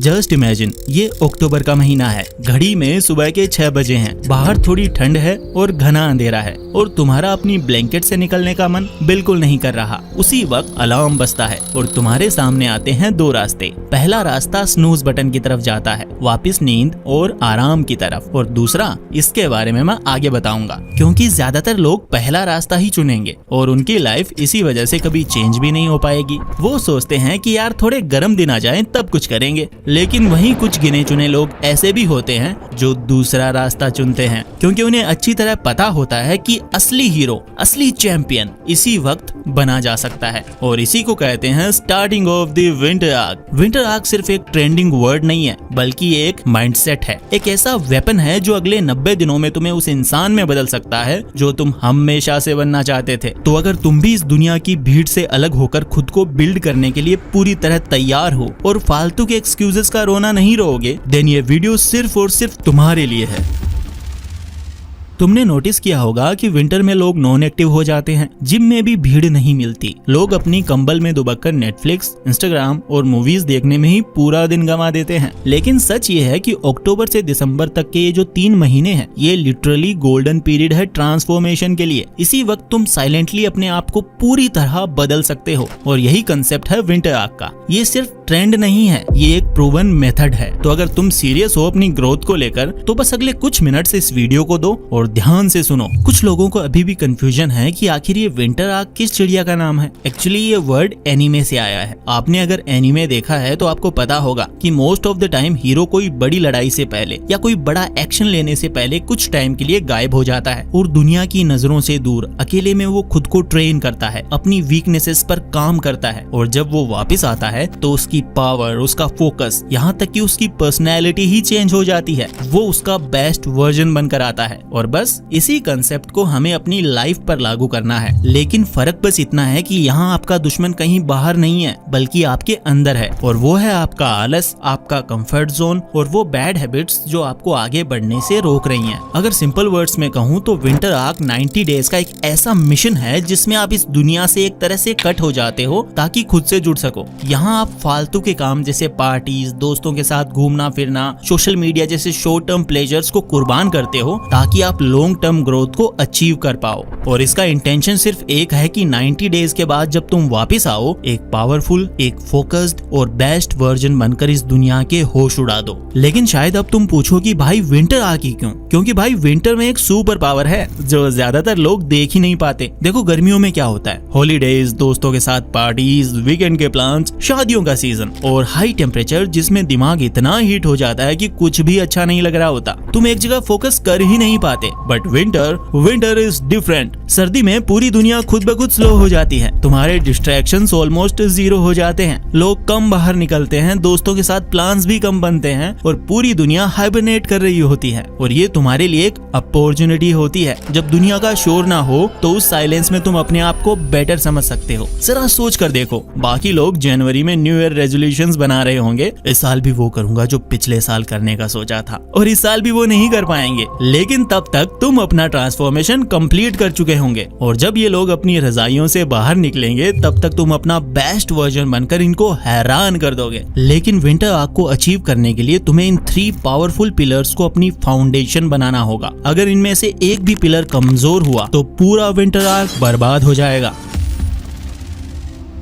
Just imagine, ये अक्टूबर का महीना है, घड़ी में सुबह के 6 बजे हैं, बाहर थोड़ी ठंड है और घना अंधेरा है और तुम्हारा अपनी ब्लैंकेट से निकलने का मन बिल्कुल नहीं कर रहा। उसी वक्त अलार्म बजता है और तुम्हारे सामने आते हैं दो रास्ते। पहला रास्ता स्नूज बटन की तरफ जाता है, वापस नींद और आराम की तरफ, और दूसरा, इसके बारे में मैं आगे बताऊंगा, क्योंकि ज्यादातर लोग पहला रास्ता ही चुनेंगे और उनकी लाइफ इसी वजह से कभी चेंज भी नहीं हो पाएगी। वो सोचते हैं कि यार थोड़े गर्म दिन आ जाएं तब कुछ करेंगे, लेकिन वहीं कुछ गिने चुने लोग ऐसे भी होते हैं जो दूसरा रास्ता चुनते हैं, क्योंकि उन्हें अच्छी तरह पता होता है कि असली हीरो, असली चैंपियन इसी वक्त बना जा सकता है। और इसी को कहते हैं starting of the winter arc. Winter arc सिर्फ एक ट्रेंडिंग वर्ड नहीं है, बल्कि एक माइंडसेट है, एक ऐसा वेपन है जो अगले 90 दिनों में तुम्हें उस इंसान में बदल सकता है जो तुम हमेशा से बनना चाहते थे। तो अगर तुम भी इस दुनिया की भीड़ से अलग होकर खुद को बिल्ड करने के लिए पूरी तरह तैयार हो और फालतू के एक्सक्यूजेस का रोना नहीं रोओगे, देन ये वीडियो सिर्फ और सिर्फ तुम्हारे लिए है। तुमने नोटिस किया होगा कि विंटर में लोग नॉन एक्टिव हो जाते हैं, जिम में भी भीड़ नहीं मिलती, लोग अपनी कंबल में दुबककर नेटफ्लिक्स, इंस्टाग्राम और मूवीज देखने में ही पूरा दिन गंवा देते हैं। लेकिन सच ये है कि अक्टूबर से दिसंबर तक के ये जो 3 महीने हैं, ये लिटरली गोल्डन पीरियड है ट्रांसफॉर्मेशन के लिए। इसी वक्त तुम साइलेंटली अपने आप को पूरी तरह बदल सकते हो, और यही कंसेप्ट है विंटर आर्क का। ये सिर्फ ट्रेंड नहीं है, ये एक प्रूवन मेथड है। तो अगर तुम सीरियस हो अपनी ग्रोथ को लेकर, तो बस अगले कुछ मिनट से इस वीडियो को दो और ध्यान से सुनो। कुछ लोगों को अभी भी कंफ्यूजन है कि आखिर ये विंटर आर्क किस चिड़िया का नाम है। एक्चुअली ये वर्ड एनीमे से आया है। आपने अगर एनीमे देखा है तो आपको पता होगा कि most of the time hero कोई बड़ी लड़ाई से पहले या कोई बड़ा एक्शन लेने से पहले कुछ टाइम के लिए गायब हो जाता है और दुनिया की नजरों से दूर अकेले में वो खुद को ट्रेन करता है, अपनी वीकनेसेस पर काम करता है, और जब वो वापस आता है तो उसकी पावर, उसका फोकस, यहाँ तक कि उसकी पर्सनैलिटी ही चेंज हो जाती है। वो उसका बेस्ट वर्जन बनकर आता है। और बस इसी कंसेप्ट को हमें अपनी लाइफ पर लागू करना है। लेकिन फर्क बस इतना है कि यहाँ आपका दुश्मन कहीं बाहर नहीं है, बल्कि आपके अंदर है, और वो है आपका आलस, आपका कंफर्ट जोन और वो बैड हैबिट्स जो आपको आगे बढ़ने से रोक रही हैं। अगर सिंपल वर्ड्स में कहूँ तो विंटर आर्क 90 डेज का एक ऐसा मिशन है जिसमें आप इस दुनिया से एक तरह से कट हो जाते हो ताकि खुद से जुड़ सको। यहाँ आप फालतू के काम जैसे पार्टीज, दोस्तों के साथ घूमना फिरना, सोशल मीडिया जैसे शॉर्ट टर्म प्लेजर्स को कुर्बान करते हो ताकि आप लॉन्ग टर्म ग्रोथ को अचीव कर पाओ। और इसका इंटेंशन सिर्फ एक है कि 90 डेज के बाद जब तुम वापस आओ, एक पावरफुल, एक फोकस्ड और बेस्ट वर्जन बनकर इस दुनिया के होश उड़ा दो। लेकिन शायद अब तुम पूछो कि भाई विंटर आर्क ही क्यों? क्योंकि भाई विंटर में एक सुपर पावर है जो ज्यादातर लोग देख ही नहीं पाते। देखो गर्मियों में क्या होता है, हॉलीडेज, दोस्तों के साथ पार्टीज, वीकेंड के प्लान्स, शादियों का सीजन और हाई टेम्परेचर जिसमें दिमाग इतना हीट हो जाता है कि कुछ भी अच्छा नहीं लग रहा होता, तुम एक जगह फोकस कर ही नहीं पाते। But winter is different. सर्दी में पूरी दुनिया खुद ब खुद स्लो हो जाती है, तुम्हारे डिस्ट्रैक्शंस ऑलमोस्ट जीरो हो जाते हैं, लोग कम बाहर निकलते हैं, दोस्तों के साथ प्लान्स भी कम बनते हैं और पूरी दुनिया हाइबरनेट कर रही होती है। और ये तुम्हारे लिए एक अपॉर्चुनिटी होती है। जब दुनिया का शोर ना हो तो उस साइलेंस में तुम अपने आप को बेटर समझ सकते हो। जरा सोच कर देखो, बाकी लोग जनवरी में न्यू ईयर रेजोल्यूशंस बना रहे होंगे, इस साल भी वो करूंगा जो पिछले साल करने का सोचा था, और इस साल भी वो नहीं कर पाएंगे। लेकिन तब तक तुम अपना ट्रांसफॉर्मेशन कंप्लीट कर चुके होंगे, और जब ये लोग अपनी रजाइयों से बाहर निकलेंगे तब तक तुम अपना बेस्ट वर्जन बनकर इनको हैरान कर दोगे। लेकिन विंटर आर्क को अचीव करने के लिए तुम्हें इन 3 पावरफुल पिलर्स को अपनी फाउंडेशन बनाना होगा। अगर इनमें से एक भी पिलर कमजोर हुआ तो पूरा विंटर आर्क बर्बाद हो जाएगा।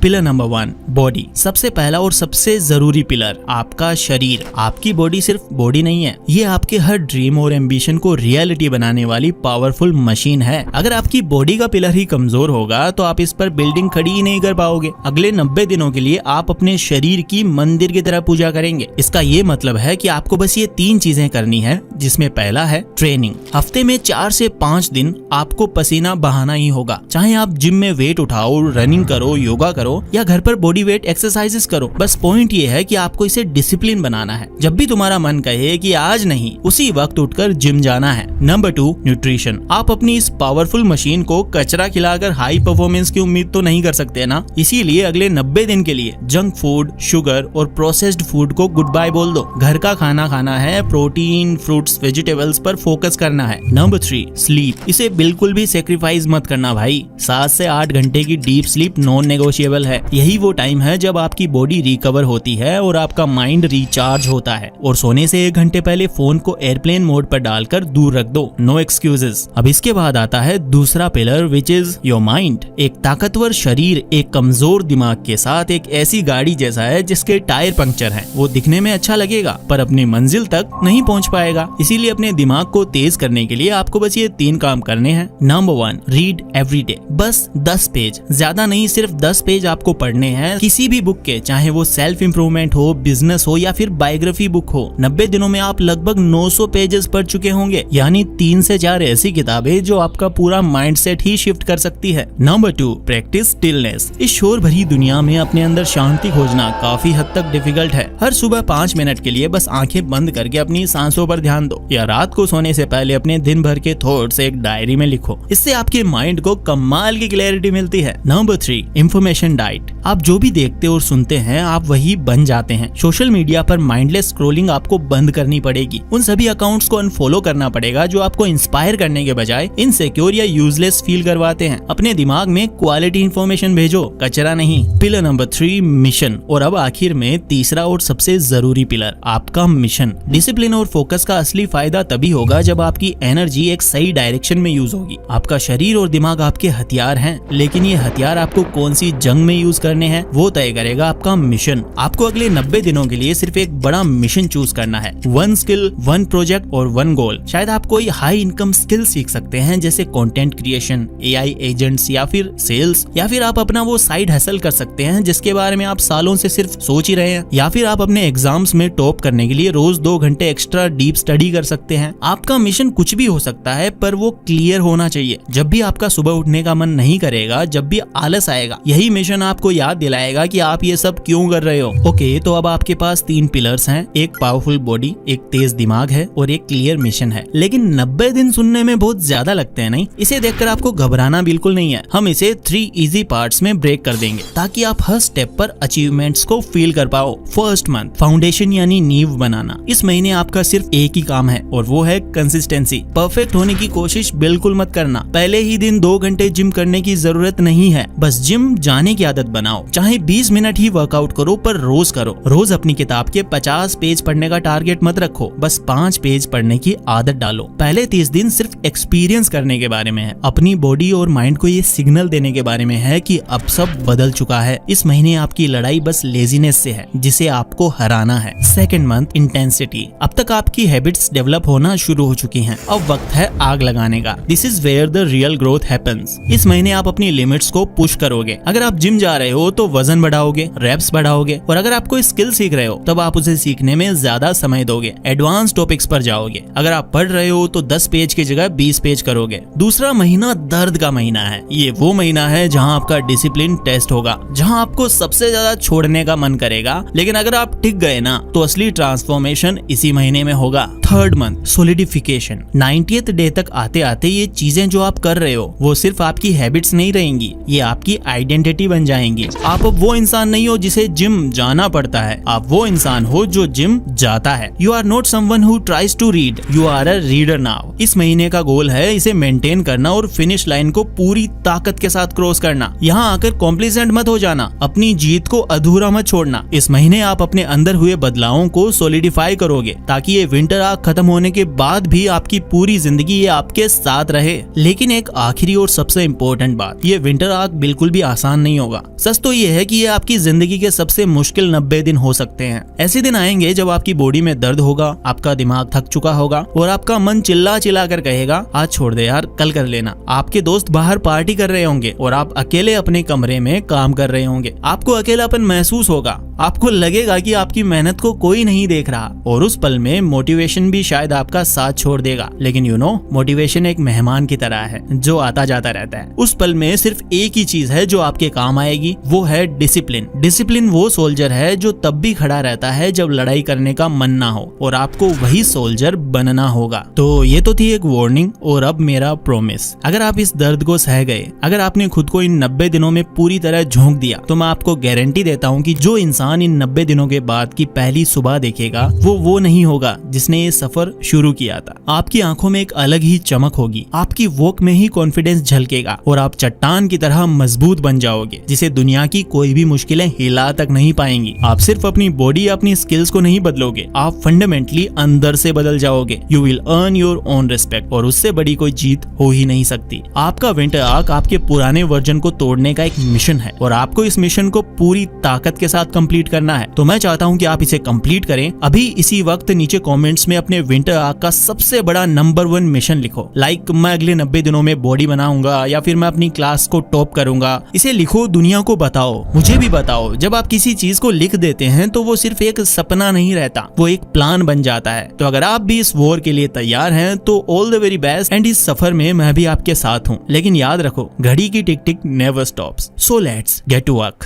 Pillar number 1, body. सबसे पहला और सबसे जरूरी पिलर, आपका शरीर। आपकी बॉडी सिर्फ बॉडी नहीं है, ये आपके हर ड्रीम और एम्बिशन को रियलिटी बनाने वाली पावरफुल मशीन है। अगर आपकी बॉडी का पिलर ही कमजोर होगा तो आप इस पर बिल्डिंग खड़ी ही नहीं कर पाओगे। अगले 90 दिनों के लिए आप अपने शरीर की मंदिर की तरह पूजा करेंगे। इसका ये मतलब है कि आपको बस ये 3 चीजें करनी है, जिसमें पहला है ट्रेनिंग। हफ्ते में 4 से 5 दिन आपको पसीना बहाना ही होगा, चाहे आप जिम में वेट उठाओ, रनिंग करो, योगा करो या घर पर बॉडी वेट एक्सरसाइजेस करो। बस पॉइंट ये है कि आपको इसे डिसिप्लिन बनाना है। जब भी तुम्हारा मन कहे कि आज नहीं, उसी वक्त उठकर जिम जाना है। Number 2, nutrition. आप अपनी इस पावरफुल मशीन को कचरा खिलाकर हाई परफॉर्मेंस की उम्मीद तो नहीं कर सकते ना। इसीलिए अगले 90 दिन के लिए जंक फूड, शुगर और प्रोसेस्ड फूड को गुड बाय बोल दो। घर का खाना खाना है, प्रोटीन, फ्रूट्स, वेजिटेबल्स पर फोकस करना है। Number 3, sleep. इसे बिल्कुल भी सेक्रीफाइस मत करना भाई। 7 से 8 घंटे की deep sleep non negotiable survival है। यही वो टाइम है जब आपकी बॉडी रिकवर होती है और आपका माइंड रिचार्ज होता है। और सोने से 1 घंटे पहले फोन को एयरप्लेन मोड पर डालकर दूर रख दो, नो एक्सक्यूजेस। अब इसके बाद आता है दूसरा pillar which is your mind. एक ताकतवर शरीर एक कमजोर दिमाग के साथ एक ऐसी गाड़ी जैसा है जिसके टायर पंक्चर हैं। वो दिखने में अच्छा लगेगा पर अपनी मंजिल तक नहीं पहुंच पाएगा। इसीलिए अपने दिमाग को तेज करने के लिए आपको बस ये 3 काम करने हैं। Number 1, read every day. बस 10 पेज, ज्यादा नहीं, सिर्फ 10 पेज आपको पढ़ने हैं किसी भी बुक के, चाहे वो सेल्फ इंप्रूवमेंट हो, बिजनेस हो या फिर बायोग्राफी बुक हो। 90 दिनों में आप लगभग 900 पेजेस पढ़ चुके होंगे, यानी 3 से 4 ऐसी किताबें जो आपका पूरा माइंडसेट ही शिफ्ट कर सकती है। Number 2, practice stillness. इस शोर भरी दुनिया में अपने अंदर शांति खोजना काफी हद तक डिफिकल्ट है। हर सुबह 5 मिनट के लिए बस आंखें बंद करके अपनी सांसों पर ध्यान दो, या रात को सोने से पहले अपने दिन भर के थॉट्स एक डायरी में लिखो। इससे आपके माइंड को कमाल की क्लैरिटी मिलती है। Number 3, information diet. आप जो भी देखते और सुनते हैं आप वही बन जाते हैं। सोशल मीडिया पर माइंडलेस स्क्रॉलिंग आपको बंद करनी पड़ेगी। उन सभी अकाउंट्स को अनफॉलो करना पड़ेगा जो आपको इंस्पायर करने के बजाय इनसिक्योर या यूजलेस फील करवाते हैं। अपने दिमाग में क्वालिटी इंफॉर्मेशन भेजो, कचरा नहीं। Pillar number 3, mission. और अब आखिर में तीसरा और सबसे जरूरी पिलर, आपका मिशन। डिसिप्लिन और फोकस का असली फायदा तभी होगा जब आपकी एनर्जी एक सही डायरेक्शन में यूज होगी। आपका शरीर और दिमाग आपके हथियार हैं, लेकिन ये हथियार आपको कौन सी जंग में यूज करने हैं वो तय करेगा आपका मिशन। आपको अगले 90 दिनों के लिए सिर्फ एक बड़ा मिशन चूज करना है। 1 स्किल, 1 प्रोजेक्ट और 1 गोल। शायद आप कोई हाई इनकम स्किल सीख सकते हैं जैसे कंटेंट क्रिएशन, AI एजेंट्स या फिर सेल्स, या फिर आप अपना वो साइड हसल कर सकते हैं जिसके बारे में आप सालों से सिर्फ सोच ही रहे हैं, या फिर आप अपने एग्जाम्स में टॉप करने के लिए रोज 2 घंटे एक्स्ट्रा डीप स्टडी कर सकते हैं। आपका मिशन कुछ भी हो सकता है पर वो क्लियर होना चाहिए। जब भी आपका सुबह उठने का मन नहीं करेगा, जब भी आलस आएगा, यही मिशन आपको याद दिलाएगा कि आप ये सब क्यों कर रहे हो। ओके, तो अब आपके पास 3 पिलर्स हैं, एक पावरफुल बॉडी, एक तेज दिमाग है और एक क्लियर मिशन है। लेकिन 90 दिन सुनने में बहुत ज्यादा लगते हैं, नहीं? इसे देखकर आपको घबराना बिल्कुल नहीं है। हम इसे 3 इजी पार्ट्स में ब्रेक कर देंगे ताकि आप हर स्टेप पर अचीवमेंट्स को फील कर पाओ। फर्स्ट मंथ, फाउंडेशन यानी नींव बनाना। इस महीने आपका सिर्फ एक ही काम है और वो है कंसिस्टेंसी। परफेक्ट होने की कोशिश बिल्कुल मत करना। पहले ही दिन 2 घंटे जिम करने की जरूरत नहीं है, बस जिम जाने की आदत बनाओ। चाहे 20 मिनट ही वर्कआउट करो पर रोज करो। रोज अपनी किताब के 50 पेज पढ़ने का टारगेट मत रखो, बस 5 पेज पढ़ने की आदत डालो। पहले 30 दिन सिर्फ एक्सपीरियंस करने के बारे में है, अपनी बॉडी और माइंड को ये सिग्नल देने के बारे में है कि अब सब बदल चुका है। इस महीने आपकी लड़ाई बस लेजीनेस से है जिसे आपको हराना है। Second month, intensity. अब तक आपकी हैबिट्स डेवलप होना शुरू हो चुकी हैं, अब वक्त है आग लगाने का। This is where the real growth happens. इस महीने आप अपनी लिमिट्स को पुश करोगे। अगर आप जिम जा रहे हो तो वजन बढ़ाओगे, रेप्स बढ़ाओगे, और अगर आप कोई स्किल सीख रहे हो तब आप उसे सीखने में ज्यादा समय दोगे, एडवांस टॉपिक्स पर जाओगे। अगर आप पढ़ रहे हो तो 10 पेज की जगह 20 पेज करोगे। दूसरा महीना दर्द का महीना है। ये वो महीना है जहां आपका डिसिप्लिन टेस्ट होगा, जहां आपको सबसे ज्यादा छोड़ने का मन करेगा। लेकिन अगर आप टिक गए ना तो असली ट्रांसफॉर्मेशन इसी महीने में होगा। Third month, solidification. 90th day तक आते आते ये चीजें जो आप कर रहे हो वो सिर्फ आपकी हैबिट्स नहीं रहेंगी, ये आपकी आइडेंटिटी बन जाएंगी। आप अब वो इंसान नहीं हो जिसे जिम जाना पड़ता है, आप वो इंसान हो जो जिम जाता है। You are not someone who tries to read, you are a reader now. इस महीने का गोल है इसे मेंटेन करना और फिनिश लाइन को पूरी ताकत के साथ क्रॉस करना। यहाँ आकर कॉम्प्लिसेंट मत हो जाना, अपनी जीत को अधूरा मत छोड़ना। इस महीने आप अपने अंदर हुए बदलावों को सॉलिडिफाई करोगे ताकि ये विंटर आग खत्म होने के बाद भी आपकी पूरी जिंदगी ये आपके साथ रहे। लेकिन एक आखिरी और सबसे इम्पोर्टेंट बात, ये विंटर आग बिल्कुल भी आसान नहीं होगा। सच तो ये है कि ये आपकी जिंदगी के सबसे मुश्किल 90 दिन हो सकते हैं। ऐसे दिन आएंगे जब आपकी बॉडी में दर्द होगा, आपका दिमाग थक चुका होगा और आपका मन चिल्ला चिल्ला कर कहेगा आज छोड़ दे यार, कल कर लेना। आपके दोस्त बाहर पार्टी कर रहे होंगे और आप अकेले अपने कमरे में काम कर रहे होंगे। आपको अकेलापन महसूस होगा, आपको लगेगा कि आपकी मेहनत को कोई नहीं देख रहा, और उस पल में मोटिवेशन भी शायद आपका साथ छोड़ देगा। लेकिन यू नो, मोटिवेशन एक मेहमान की तरह है जो आता जाता रहता है। उस पल में सिर्फ एक ही चीज है जो आपके काम आएगी, वो है डिसिप्लिन। डिसिप्लिन वो सोल्जर है जो तब भी खड़ा रहता है जब लड़ाई करने का मन ना हो, और आपको वही सोल्जर बनना होगा। तो ये तो थी एक वार्निंग, और अब मेरा प्रॉमिस। अगर आप इस दर्द को सह गए, अगर आपने खुद को इन 90 दिनों में पूरी तरह झोंक दिया, तो मैं आपको गारंटी देता हूँ कि जो इंसान इंसान इन 90 दिनों के बाद की पहली सुबह देखेगा वो नहीं होगा जिसने ये सफर शुरू किया था। आपकी आंखों में एक अलग ही चमक होगी, आपकी वॉक में ही कॉन्फिडेंस झलकेगा और आप चट्टान की तरह मजबूत बन जाओगे जिसे दुनिया की कोई भी मुश्किलें हिला तक नहीं पाएंगी। आप सिर्फ अपनी बॉडी या अपनी स्किल्स को नहीं बदलोगे, आप फंडामेंटली अंदर से बदल जाओगे। You will earn your own respect और उससे बड़ी कोई जीत हो ही नहीं सकती। आपका विंटर आर्क आपके पुराने वर्जन को तोड़ने का एक मिशन है और आपको इस मिशन को पूरी ताकत के साथ कंप्लीट करना है। तो मैं चाहता हूं कि आप इसे कंप्लीट करें। अभी इसी वक्त नीचे कमेंट्स में अपने विंटर आर्क का सबसे बड़ा नंबर 1 मिशन लिखो। लाइक मैं अगले 90 दिनों में बॉडी बनाऊंगा या फिर मैं अपनी क्लास को टॉप करूंगा। इसे लिखो, दुनिया को बताओ, मुझे भी बताओ। जब आप किसी चीज को लिख देते हैं तो वो सिर्फ एक सपना नहीं रहता, वो एक प्लान बन जाता है। तो अगर आप भी इस वॉर के लिए तैयार हैं तो all the very best and इस सफर में मैं भी आपके साथ हूँ। लेकिन याद रखो, घड़ी की tick tick never stops. So let's get to work.